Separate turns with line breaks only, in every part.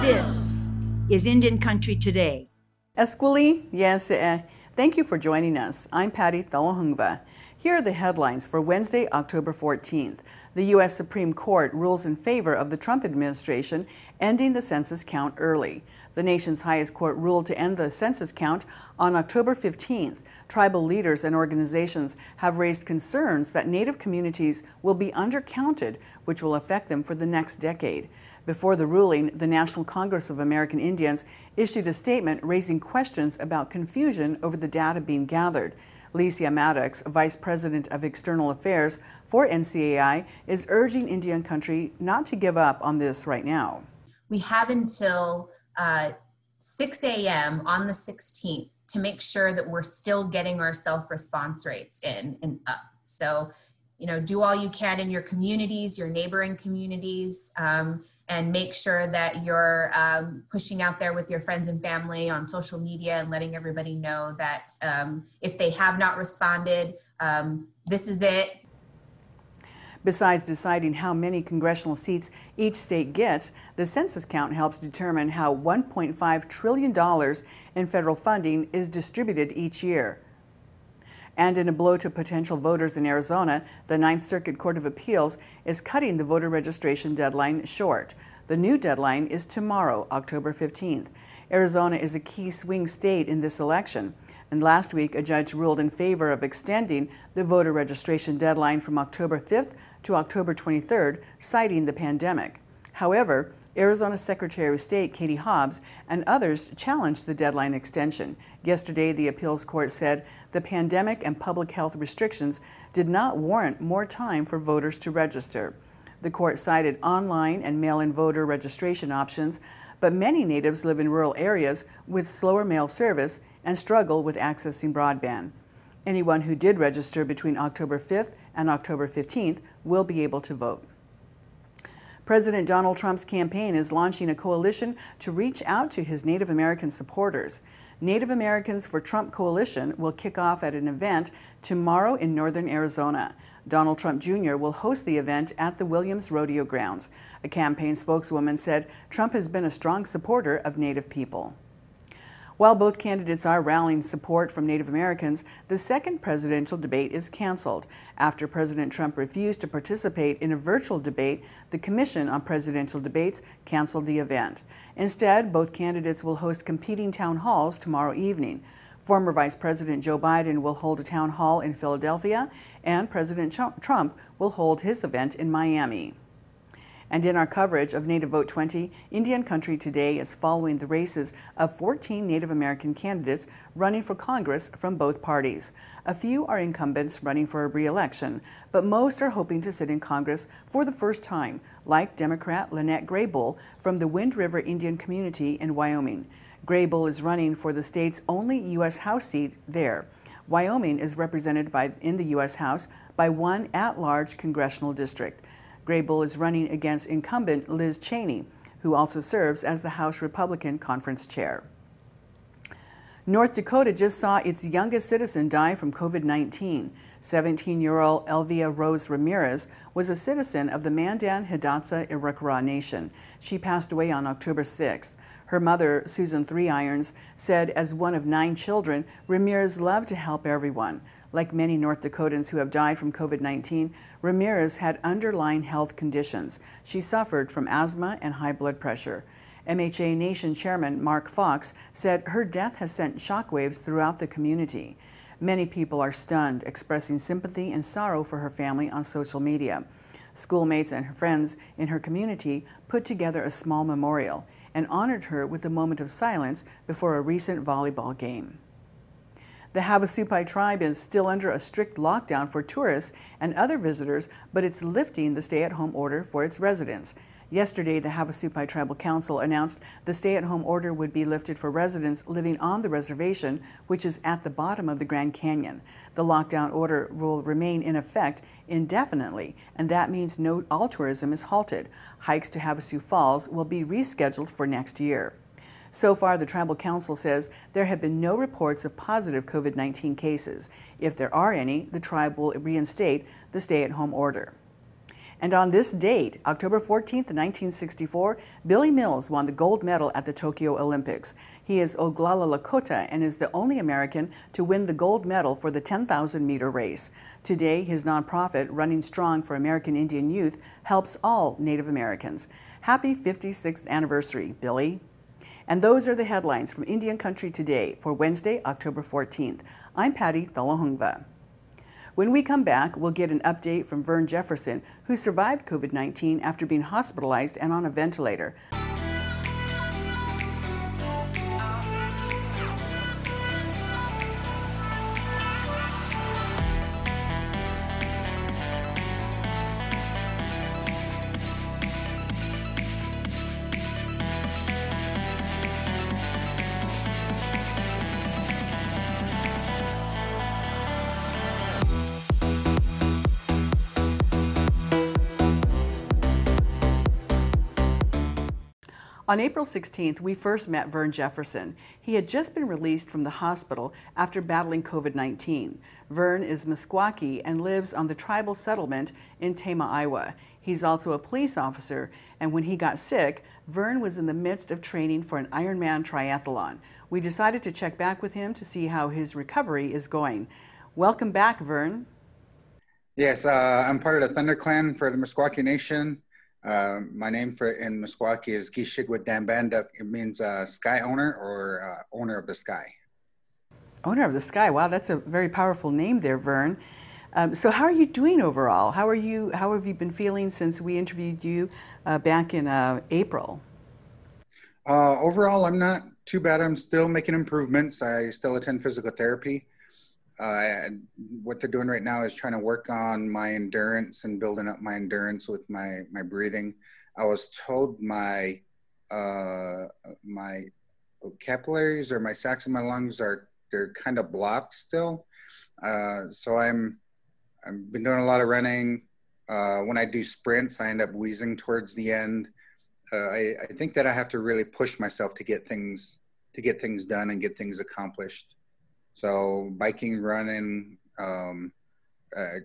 This is Indian Country Today.
Esquili, yes, thank you for joining us. I'm Patty Thalohungva. Here are the headlines for Wednesday, October 14th. The U.S. Supreme Court rules in favor of the Trump administration ending the census count early. The nation's highest court ruled to end the census count on October 15th. Tribal leaders and organizations have raised concerns that Native communities will be undercounted, which will affect them for the next decade. Before the ruling, the National Congress of American Indians issued a statement raising questions about confusion over the data being gathered. Licia Maddox, Vice President of External Affairs for NCAI, is urging Indian country not to give up on this right now.
We have until 6 a.m. on the 16th to make sure that we're still getting our self-response rates in and up. So, do all you can in your communities, your neighboring communities, and make sure that you're pushing out there with your friends and family on social media and letting everybody know that if they have not responded, this is it.
Besides deciding how many congressional seats each state gets, the census count helps determine how $1.5 trillion in federal funding is distributed each year. And in a blow to potential voters in Arizona, the Ninth Circuit Court of Appeals is cutting the voter registration deadline short. The new deadline is tomorrow, October 15th. Arizona is a key swing state in this election. And last week, a judge ruled in favor of extending the voter registration deadline from October 5th to October 23rd, citing the pandemic. However, Arizona Secretary of State Katie Hobbs and others challenged the deadline extension. Yesterday, the appeals court said the pandemic and public health restrictions did not warrant more time for voters to register. The court cited online and mail-in voter registration options, but many natives live in rural areas with slower mail service and struggle with accessing broadband. Anyone who did register between October 5th and October 15th will be able to vote. President Donald Trump's campaign is launching a coalition to reach out to his Native American supporters. Native Americans for Trump Coalition will kick off at an event tomorrow in northern Arizona. Donald Trump Jr. will host the event at the Williams Rodeo Grounds. A campaign spokeswoman said Trump has been a strong supporter of Native people. While both candidates are rallying support from Native Americans, the second presidential debate is canceled. After President Trump refused to participate in a virtual debate, the Commission on Presidential Debates canceled the event. Instead, both candidates will host competing town halls tomorrow evening. Former Vice President Joe Biden will hold a town hall in Philadelphia, and President Trump will hold his event in Miami. And in our coverage of Native Vote 20, Indian Country Today is following the races of 14 Native American candidates running for Congress from both parties. A few are incumbents running for a re-election, but most are hoping to sit in Congress for the first time, like Democrat Lynette Graybull from the Wind River Indian community in Wyoming. Graybull is running for the state's only U.S. House seat there. Wyoming is represented in the U.S. House by one at-large congressional district. Graybull is running against incumbent Liz Cheney, who also serves as the House Republican Conference Chair. North Dakota just saw its youngest citizen die from COVID-19. 17-year-old Elvia Rose Ramirez was a citizen of the Mandan Hidatsa Iroquois Nation. She passed away on October 6th. Her mother, Susan Three Irons, said as one of 9 children, Ramirez loved to help everyone. Like many North Dakotans who have died from COVID-19, Ramirez had underlying health conditions. She suffered from asthma and high blood pressure. MHA Nation Chairman Mark Fox said her death has sent shockwaves throughout the community. Many people are stunned, expressing sympathy and sorrow for her family on social media. Schoolmates and her friends in her community put together a small memorial and honored her with a moment of silence before a recent volleyball game. The Havasupai tribe is still under a strict lockdown for tourists and other visitors, but it's lifting the stay-at-home order for its residents. Yesterday, the Havasupai Tribal Council announced the stay-at-home order would be lifted for residents living on the reservation, which is at the bottom of the Grand Canyon. The lockdown order will remain in effect indefinitely, and that means all tourism is halted. Hikes to Havasu Falls will be rescheduled for next year. So far, the Tribal Council says there have been no reports of positive COVID-19 cases. If there are any, the tribe will reinstate the stay-at-home order. And on this date, October 14th, 1964, Billy Mills won the gold medal at the Tokyo Olympics. He is Oglala Lakota and is the only American to win the gold medal for the 10,000-meter race. Today, his nonprofit, Running Strong for American Indian Youth, helps all Native Americans. Happy 56th anniversary, Billy. And those are the headlines from Indian Country Today for Wednesday, October 14th. I'm Patty Thalahungva. When we come back, we'll get an update from Vern Jefferson, who survived COVID-19 after being hospitalized and on a ventilator. On April 16th, we first met Vern Jefferson. He had just been released from the hospital after battling COVID-19. Vern is Meskwaki and lives on the tribal settlement in Tama, Iowa. He's also a police officer, and when he got sick, Vern was in the midst of training for an Ironman triathlon. We decided to check back with him to see how his recovery is going. Welcome back, Vern.
Yes, I'm part of the Thunder Clan for the Meskwaki Nation. My name in Meskwaki is Gishigwa Dambanda. It means sky owner or owner of the sky.
Owner of the sky. Wow, that's a very powerful name there, Vern. So how are you doing overall? How have you been feeling since we interviewed you back in April?
Overall, I'm not too bad. I'm still making improvements. I still attend physical therapy. What they're doing right now is trying to work on my endurance and building up my endurance with my breathing. I was told my capillaries or my sacs in my lungs they're kind of blocked still. So I've been doing a lot of running. When I do sprints, I end up wheezing towards the end. I think that I have to really push myself to get things done and get things accomplished. So biking, running,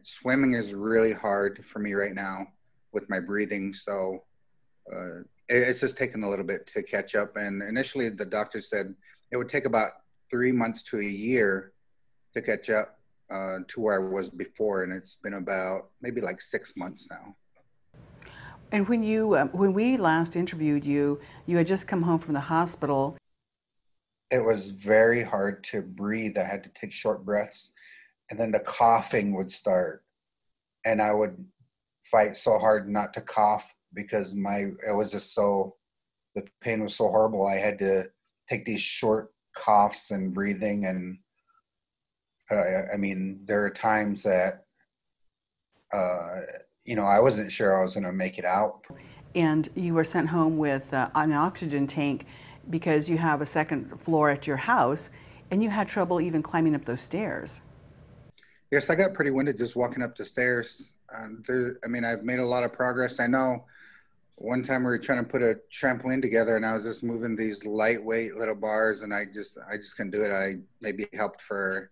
swimming is really hard for me right now with my breathing. So it's just taken a little bit to catch up. And initially the doctor said it would take about 3 months to a year to catch up to where I was before. And it's been about maybe like 6 months now.
And when we last interviewed you, you had just come home from the hospital.
It was very hard to breathe. I had to take short breaths, and then the coughing would start, and I would fight so hard not to cough because the pain was so horrible. I had to take these short coughs and breathing, and I mean, there are times that I wasn't sure I was going to make it out.
And you were sent home with an oxygen tank because you have a second floor at your house, and you had trouble even climbing up those stairs.
Yes, I got pretty winded just walking up the stairs. I've made a lot of progress. I know one time we were trying to put a trampoline together, and I was just moving these lightweight little bars, and I just couldn't do it. I maybe helped for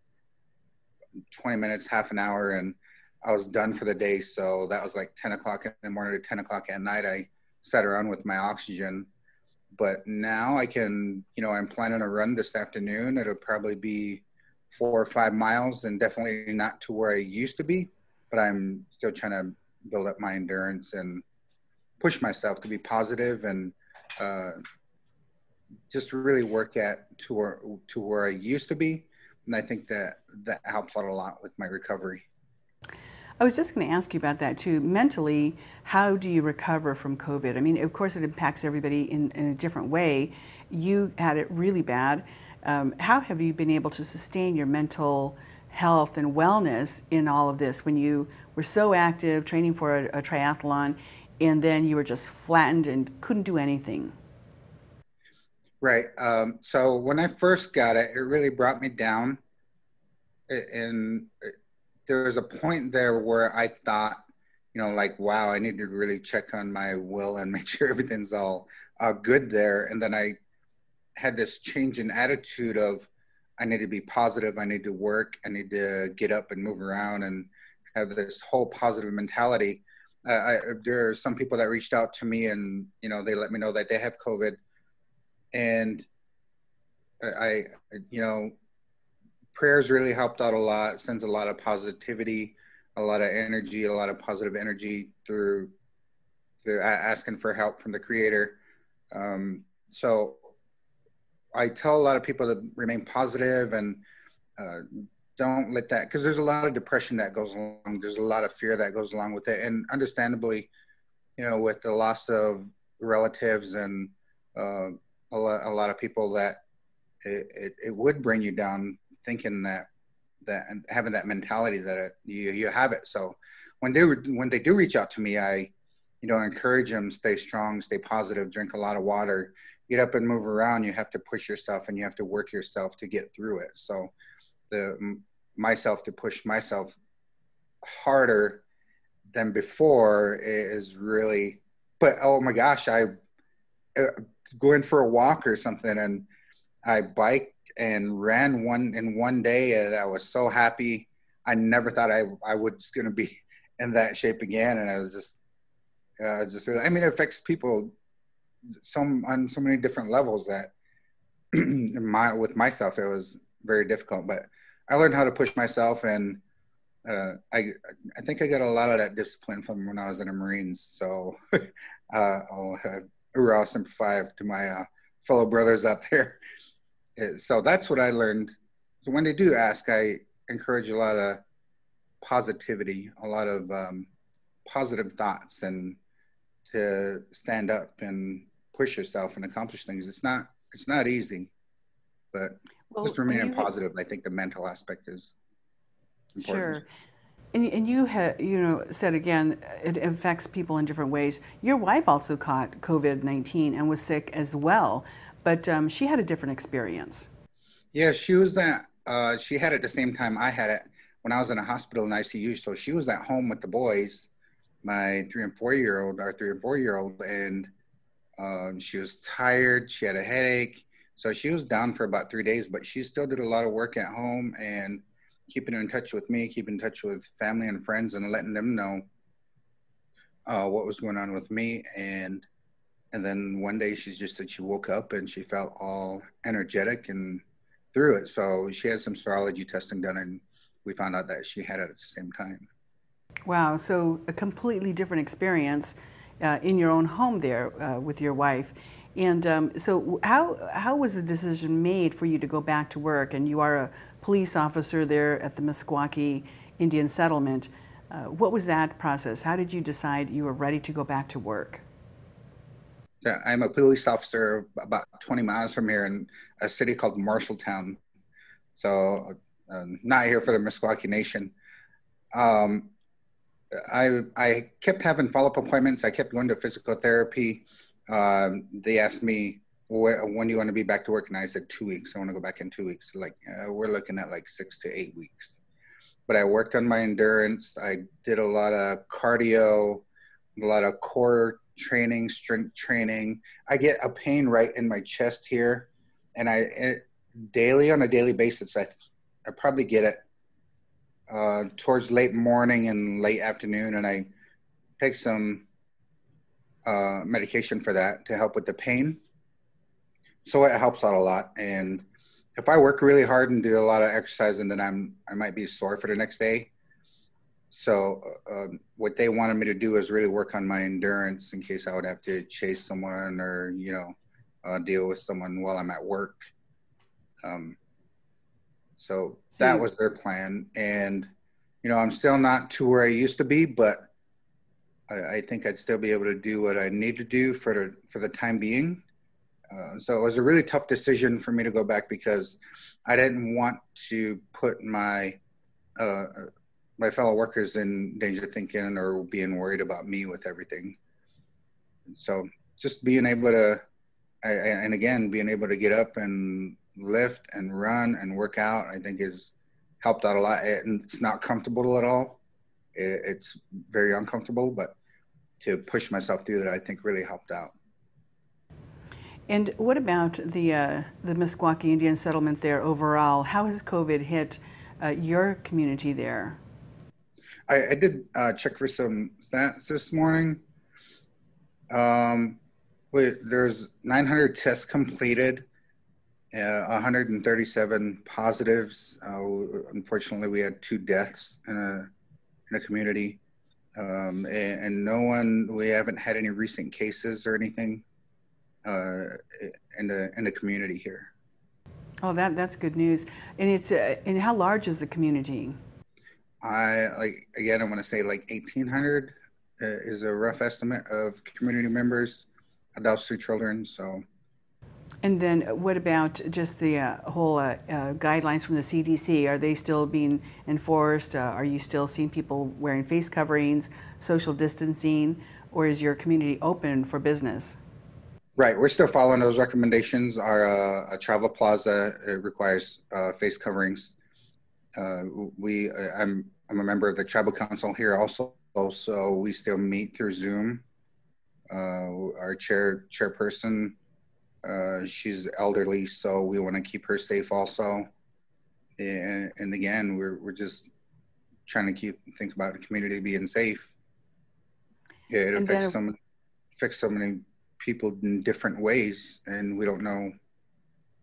20 minutes, half an hour, and I was done for the day. So that was like 10 o'clock in the morning to 10 o'clock at night. I sat around with my oxygen. But now I can, I'm planning a run this afternoon. It'll probably be 4 or 5 miles, and definitely not to where I used to be, but I'm still trying to build up my endurance and push myself to be positive and just really work to where I used to be. And I think that helps out a lot with my recovery.
I was just going to ask you about that too. Mentally, how do you recover from COVID? I mean, of course, it impacts everybody in a different way. You had it really bad. How have you been able to sustain your mental health and wellness in all of this when you were so active, training for a triathlon, and then you were just flattened and couldn't do anything?
Right. So when I first got it, it really brought me down. And there was a point there where I thought, wow, I need to really check on my will and make sure everything's all good there. And then I had this change in attitude of, I need to be positive, I need to work, I need to get up and move around and have this whole positive mentality. there are some people that reached out to me, and they let me know that they have COVID, and I prayers really helped out a lot. Sends a lot of positivity, a lot of energy, a lot of positive energy through asking for help from the Creator. So I tell a lot of people to remain positive and don't let that, because there's a lot of depression that goes along. There's a lot of fear that goes along with it. And understandably, with the loss of relatives and a lot of people, that it would bring you down, thinking that and having that mentality that you have it. So when they do reach out to me, I encourage them, stay strong, stay positive, drink a lot of water, get up and move around. You have to push yourself and you have to work yourself to get through it. So to push myself harder than before is really, but oh my gosh, I going for a walk or something, and I biked and ran one day, and I was so happy. I never thought I was going to be in that shape again. And I was just really, it affects people on so many different levels that with myself, it was very difficult, but I learned how to push myself. And I think I got a lot of that discipline from when I was in the Marines. So I'll hurrah simplify to my fellow brothers out there. So that's what I learned. So when they do ask, I encourage a lot of positivity, a lot of positive thoughts, and to stand up and push yourself and accomplish things. It's not easy, but just remaining positive. I think the mental aspect is important.
Sure. And you said again, it affects people in different ways. Your wife also caught COVID-19 and was sick as well, but she had a different experience.
Yeah, she was she had it the same time I had it when I was in a hospital in ICU. So she was at home with the boys, my 3 and 4-year-old, and she was tired. She had a headache. So she was down for about 3 days, but she still did a lot of work at home and keeping in touch with me, keeping in touch with family and friends, and letting them know what was going on with me. And then one day she just said she woke up and she felt all energetic and through it. So she had some serology testing done, and we found out that she had it at the same time.
Wow, so a completely different experience in your own home there with your wife. And so how was the decision made for you to go back to work? And you are a police officer there at the Meskwaki Indian settlement. What was that process? How did you decide you were ready to go back to work?
Yeah, I'm a police officer about 20 miles from here in a city called Marshalltown. So not here for the Meskwaki Nation. I kept having follow-up appointments. I kept going to physical therapy. They asked me, when do you want to be back to work? And I said 2 weeks. I want to go back in 2 weeks. We're looking at 6 to 8 weeks. But I worked on my endurance. I did a lot of cardio, a lot of core training, strength training. I get a pain right in my chest here. And on a daily basis, I probably get it towards late morning and late afternoon. And I take some medication for that to help with the pain. So it helps out a lot. And if I work really hard and do a lot of exercising, then I might be sore for the next day. So what they wanted me to do is really work on my endurance in case I would have to chase someone or, deal with someone while I'm at work. So that was their plan. And, I'm still not to where I used to be, but I think I'd still be able to do what I need to do for the time being. So it was a really tough decision for me to go back because I didn't want to put my fellow workers in danger, thinking or being worried about me with everything. So just being able to, being able to get up and lift and run and work out, I think has helped out a lot. And it's not comfortable at all. It's very uncomfortable, but to push myself through that, I think really helped out.
And what about the Meskwaki Indian settlement there overall? How has COVID hit your community there?
I did check for some stats this morning. There's 900 tests completed, 137 positives. Unfortunately, we had 2 deaths in a community, and we haven't had any recent cases or anything in the community here.
Oh, that's good news. And and how large is the community?
I want to say like 1,800 is a rough estimate of community members, adults through children. So.
And then what about just the whole guidelines from the CDC? Are they still being enforced? Are you still seeing people wearing face coverings, social distancing, or is your community open for business?
Right, we're still following those recommendations. Our travel plaza, it requires face coverings. I'm a member of the tribal council here also, so we still meet through Zoom. Our chairperson, she's elderly, so we want to keep her safe also. And again, we're just trying to think about the community being safe. Yeah, it affects so many people in different ways, and we don't know.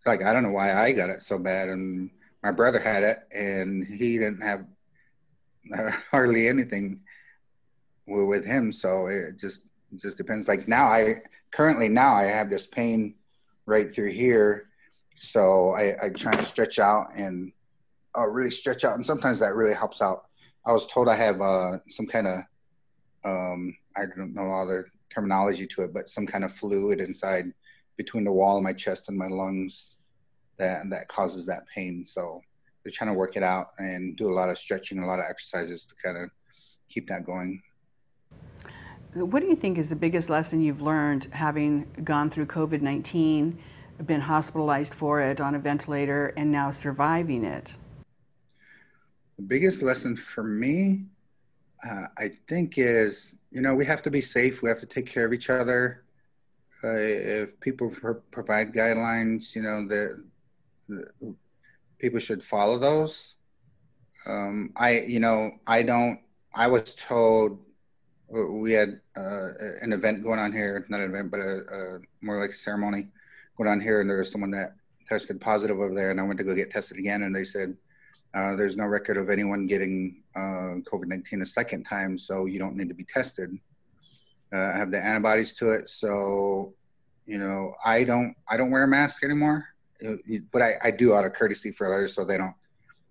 Like, I don't know why I got it so bad, and my brother had it, and he didn't have hardly anything with him. So it just depends. Like currently I have this pain right through here, so I try to stretch out and really stretch out, and sometimes that really helps out. I was told I have some kind of I don't know all the terminology to it, but some kind of fluid inside between the wall of my chest and my lungs that causes that pain. So they're trying to work it out and do a lot of stretching, a lot of exercises to kind of keep that going.
What do you think is the biggest lesson you've learned having gone through COVID-19, been hospitalized for it on a ventilator, and now surviving it?
The biggest lesson for me, I think, is, we have to be safe. We have to take care of each other. If people provide guidelines, people should follow those. I was told we had an event going on here, not an event, but more like a ceremony going on here, and there was someone that tested positive over there, and I went to go get tested again, and they said, there's no record of anyone getting COVID-19 a second time, so you don't need to be tested. I have the antibodies to it, so I don't wear a mask anymore, but I do out of courtesy for others, so they're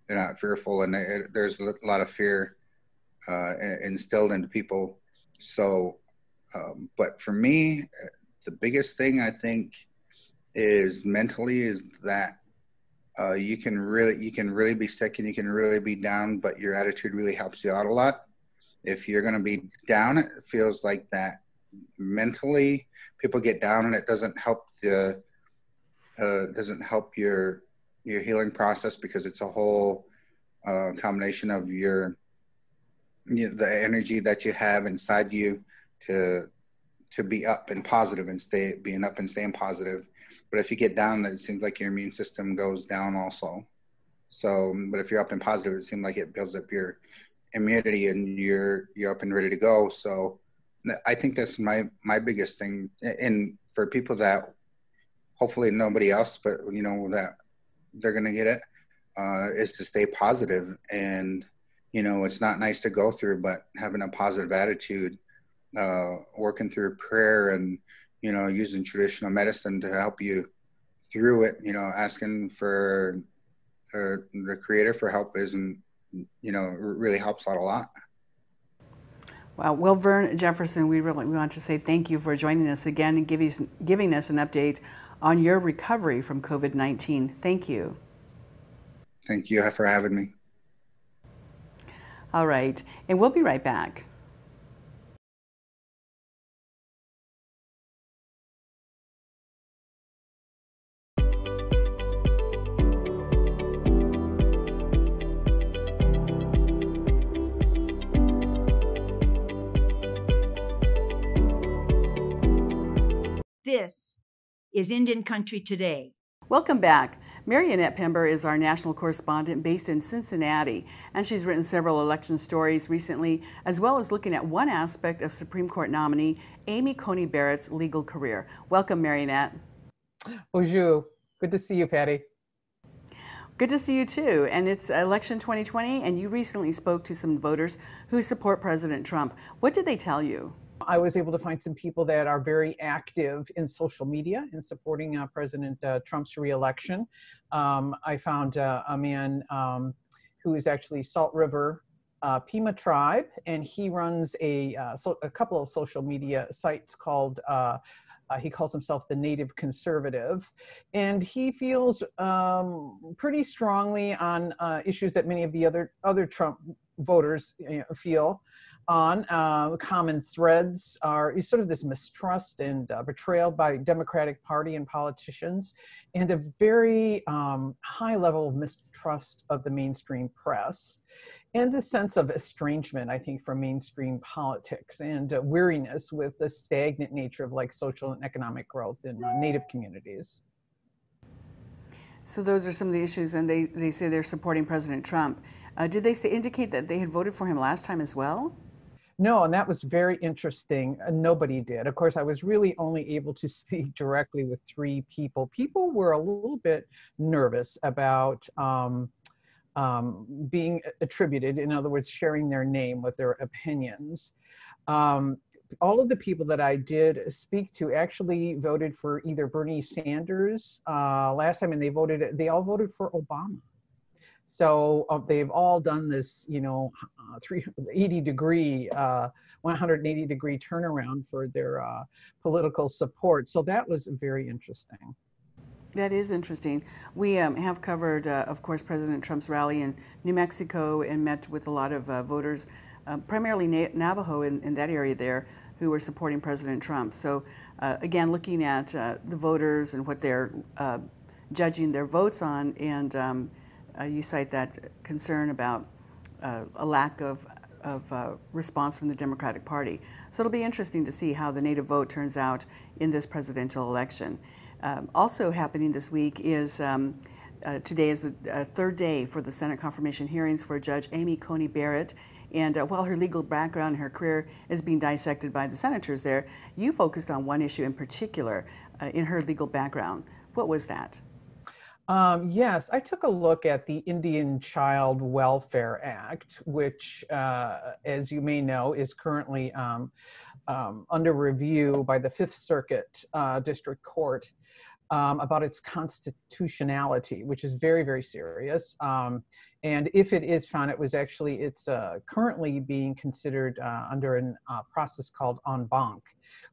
not fearful, and there's a lot of fear instilled into people. So, but for me, the biggest thing I think is mentally is that you can really be sick and you can really be down, but your attitude really helps you out a lot. If you're going to be down, it feels like that mentally people get down, and it doesn't help your healing process, because it's a whole combination of the energy that you have inside you to be up and positive and being up and staying positive. But if you get down, it seems like your immune system goes down also. So, but if you're up and positive, it seems like it builds up your immunity and you're up and ready to go. So I think that's my biggest thing. And for people that hopefully nobody else, but that they're going to get it, is to stay positive. And, it's not nice to go through, but having a positive attitude, working through prayer and, using traditional medicine to help you through it, asking for the Creator for help really helps out a lot.
Wow. Well, Vern Jefferson, we want to say thank you for joining us again and giving us an update on your recovery from COVID-19. Thank you.
Thank you for having me.
All right. And we'll be right back.
This is Indian Country Today.
Welcome back. Mary Annette Pember is our national correspondent based in Cincinnati, and she's written several election stories recently, as well as looking at one aspect of Supreme Court nominee Amy Coney Barrett's legal career. Welcome, Mary Annette.
Bonjour. Good to see you, Patty.
Good to see you too. And it's election 2020, and you recently spoke to some voters who support President Trump. What did they tell you?
I was able to find some people that are very active in social media in supporting President Trump's reelection. I found a man who is actually Salt River Pima tribe, and he runs a couple of social media sites called he calls himself the Native Conservative, and he feels pretty strongly on issues that many of the other Trump voters feel on. Common threads are sort of this mistrust and betrayal by Democratic Party and politicians, and a very high level of mistrust of the mainstream press, and the sense of estrangement, I think, from mainstream politics, and weariness with the stagnant nature of like social and economic growth in Native communities.
So those are some of the issues, and they say they're supporting President Trump. Did they indicate that they had voted for him last time as well?
No, and that was very interesting. Nobody did. Of course, I was really only able to speak directly with 3 people. People were a little bit nervous about being attributed, in other words, sharing their name with their opinions. All of the people that I did speak to actually voted for either Bernie Sanders last time, and they all voted for Obama. So they've all done this, 180-degree turnaround for their political support. So that was very interesting.
That is interesting. We have covered, of course, President Trump's rally in New Mexico and met with a lot of voters, primarily Navajo in that area there, who were supporting President Trump. So again, looking at the voters and what they're judging their votes on, and you cite that concern about a lack of response from the Democratic Party. So it'll be interesting to see how the native vote turns out in this presidential election. Also happening this week is today is the third day for the Senate confirmation hearings for Judge Amy Coney Barrett. And while her legal background and her career is being dissected by the senators there, you focused on one issue in particular in her legal background. What was that?
Yes, I took a look at the Indian Child Welfare Act, which, as you may know, is currently under review by the Fifth Circuit District Court about its constitutionality, which is very, very serious. And if it is found, it's currently being considered under a process called en banc,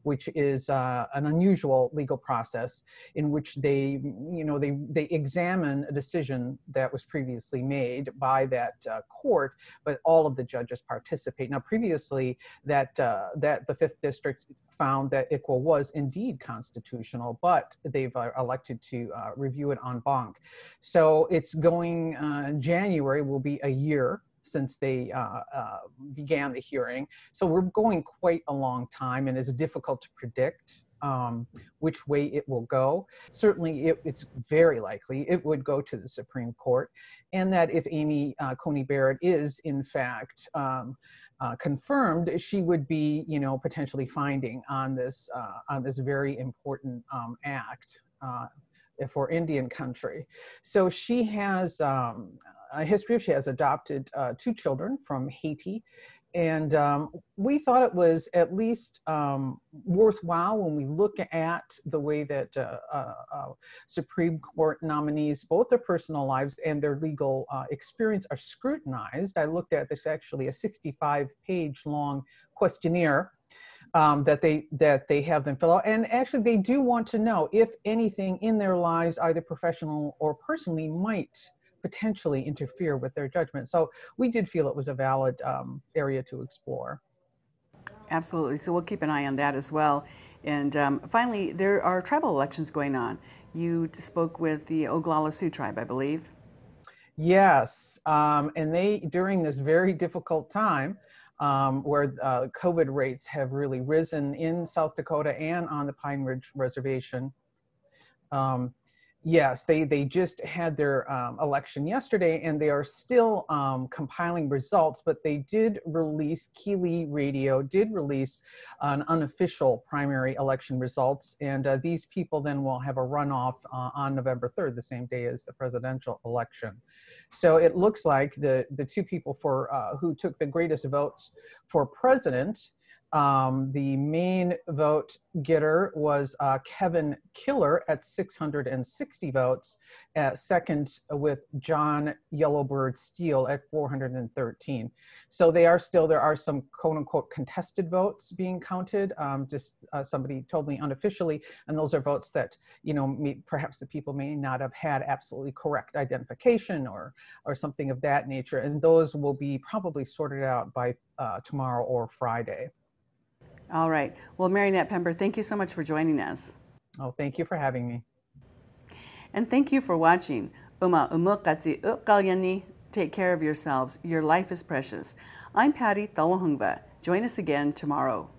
which is an unusual legal process in which they examine a decision that was previously made by that court, but all of the judges participate. Now, previously, that the Fifth District found that ICWA was indeed constitutional, but they've elected to review it en banc. So it's going, January will be a year since they began the hearing. So we're going quite a long time, and it's difficult to predict which way it will go. Certainly, it's very likely it would go to the Supreme Court, and that if Amy Coney Barrett is in fact confirmed, she would be, potentially finding on this very important act for Indian country. So she has a history. She has adopted 2 children from Haiti. And we thought it was at least worthwhile when we look at the way that Supreme Court nominees, both their personal lives and their legal experience, are scrutinized. I looked at this, actually a 65-page long questionnaire that they have them fill out. And actually, they do want to know if anything in their lives, either professional or personally, might potentially interfere with their judgment. So we did feel it was a valid area to explore.
Absolutely. So we'll keep an eye on that as well. And finally, there are tribal elections going on. You spoke with the Oglala Sioux tribe, I believe.
Yes, and they, during this very difficult time, where COVID rates have really risen in South Dakota and on the Pine Ridge Reservation, Yes, they just had their election yesterday, and they are still compiling results, but they did release, Keeley Radio did release an unofficial primary election results, and these people then will have a runoff on November 3rd, the same day as the presidential election. So it looks like the two people who took the greatest votes for president, the main vote getter was Kevin Killer at 660 votes, second with John Yellowbird Steele at 413. So there are some quote unquote contested votes being counted. Somebody told me unofficially, and those are votes that, perhaps the people may not have had absolutely correct identification or something of that nature. And those will be probably sorted out by tomorrow or Friday.
All right. Well, Marinette Pember, thank you so much for joining us.
Oh, thank you for having me.
And thank you for watching. Take care of yourselves. Your life is precious. I'm Patty Thawahungva. Join us again tomorrow.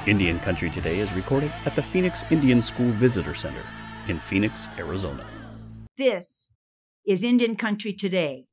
Indian Country Today is recorded at the Phoenix Indian School Visitor Center in Phoenix, Arizona.
This is Indian Country Today.